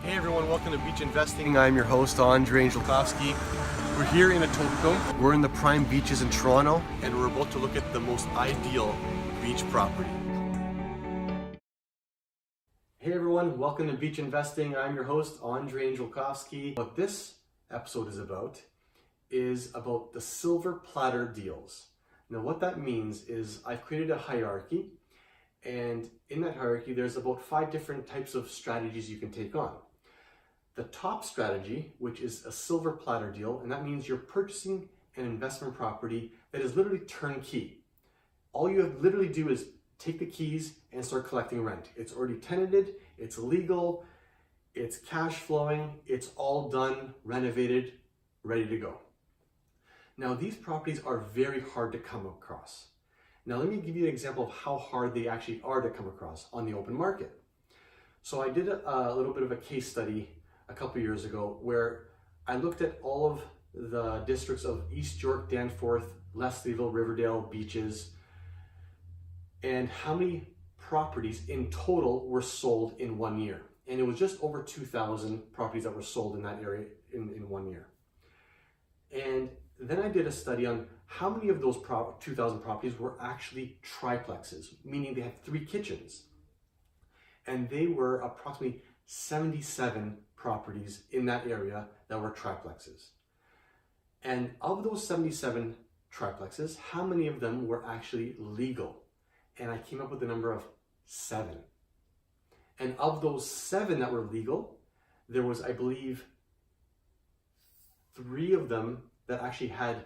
Hey everyone, welcome to Beach Investing. I'm your host, Andre Angelkowski. We're here in Etobicoke. We're in the prime beaches in Toronto, and we're about to look at the most ideal beach property. Hey everyone, welcome to Beach Investing. I'm your host, Andre Angelkowski. What this episode is about the Silver Platter Deals. Now what that means is I've created a hierarchy, and in that hierarchy there's about 5 different types of strategies you can take on. The top strategy, which is a silver platter deal, and that means you're purchasing an investment property that is literally turnkey. All you have to literally do is take the keys and start collecting rent. It's already tenanted, it's legal, it's cash flowing, it's all done, renovated, ready to go. Now these properties are very hard to come across. Now let me give you an example of how hard they actually are to come across on the open market. So I did a little bit of a case study a couple years ago where I looked at all of the districts of East York, Danforth, Leslieville, Riverdale, Beaches, and how many properties in total were sold in 1 year. And it was just over 2,000 properties that were sold in that area in 1 year. And then I did a study on how many of those 2,000 properties were actually triplexes, meaning they had 3 kitchens. And they were approximately 77 properties in that area that were triplexes. And of those 77 triplexes, how many of them were actually legal? And I came up with the number of 7. And of those 7 that were legal, there was, I believe, 3 of them that actually had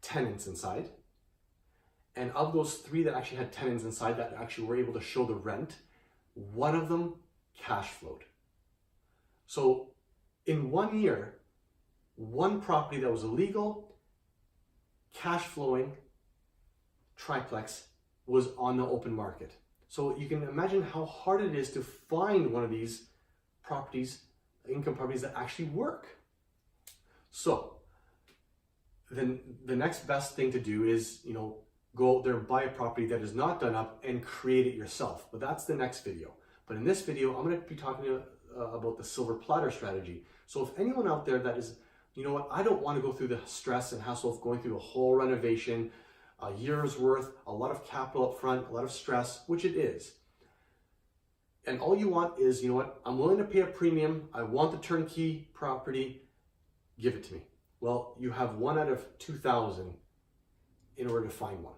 tenants inside. And of those 3 that actually had tenants inside that actually were able to show the rent, 1 of them cash flowed. So in 1 year, 1 property that was illegal, cash flowing, triplex was on the open market. So you can imagine how hard it is to find one of these properties, income properties that actually work. So then the next best thing to do is, go out there and buy a property that is not done up and create it yourself. But that's the next video. But in this video, I'm going to be talking about the silver platter strategy. So if anyone out there that is, I don't want to go through the stress and hassle of going through a whole renovation, a year's worth, a lot of capital up front, a lot of stress, which it is. And all you want is, I'm willing to pay a premium. I want the turnkey property. Give it to me. Well, you have 1 out of 2,000 in order to find one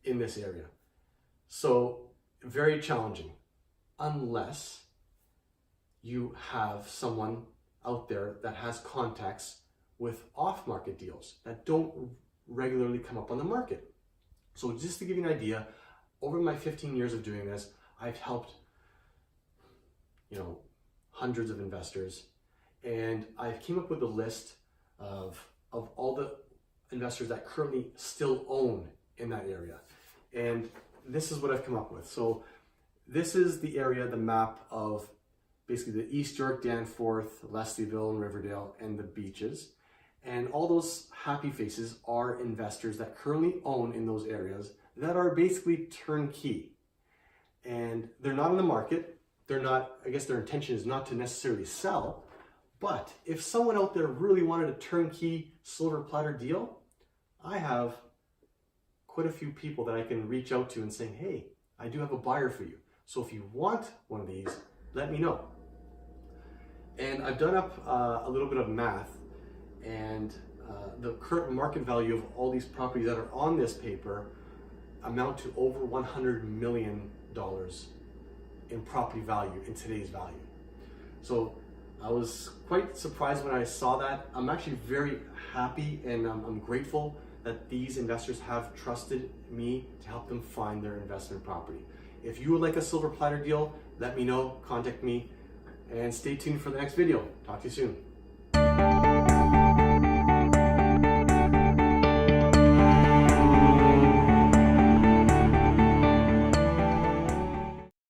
in this area. So very challenging, unless you have someone out there that has contacts with off-market deals that don't regularly come up on the market. So just to give you an idea, over my 15 years of doing this, I've helped, hundreds of investors, and I came up with a list of all the investors that currently still own in that area. And this is what I've come up with. So this is the area, the map of basically the East York, Danforth, Leslieville, and Riverdale, and the beaches. And all those happy faces are investors that currently own in those areas that are basically turnkey. And they're not in the market. They're not, I guess their intention is not to necessarily sell. But if someone out there really wanted a turnkey silver platter deal, I have quite a few people that I can reach out to and say, hey, I do have a buyer for you. So if you want one of these, let me know. And I've done up a little bit of math, and the current market value of all these properties that are on this paper amount to over $100 million in property value in today's value. So I was quite surprised when I saw that. I'm actually very happy, and I'm grateful that these investors have trusted me to help them find their investment property. If you would like a silver platter deal, let me know, contact me, and stay tuned for the next video. Talk to you soon.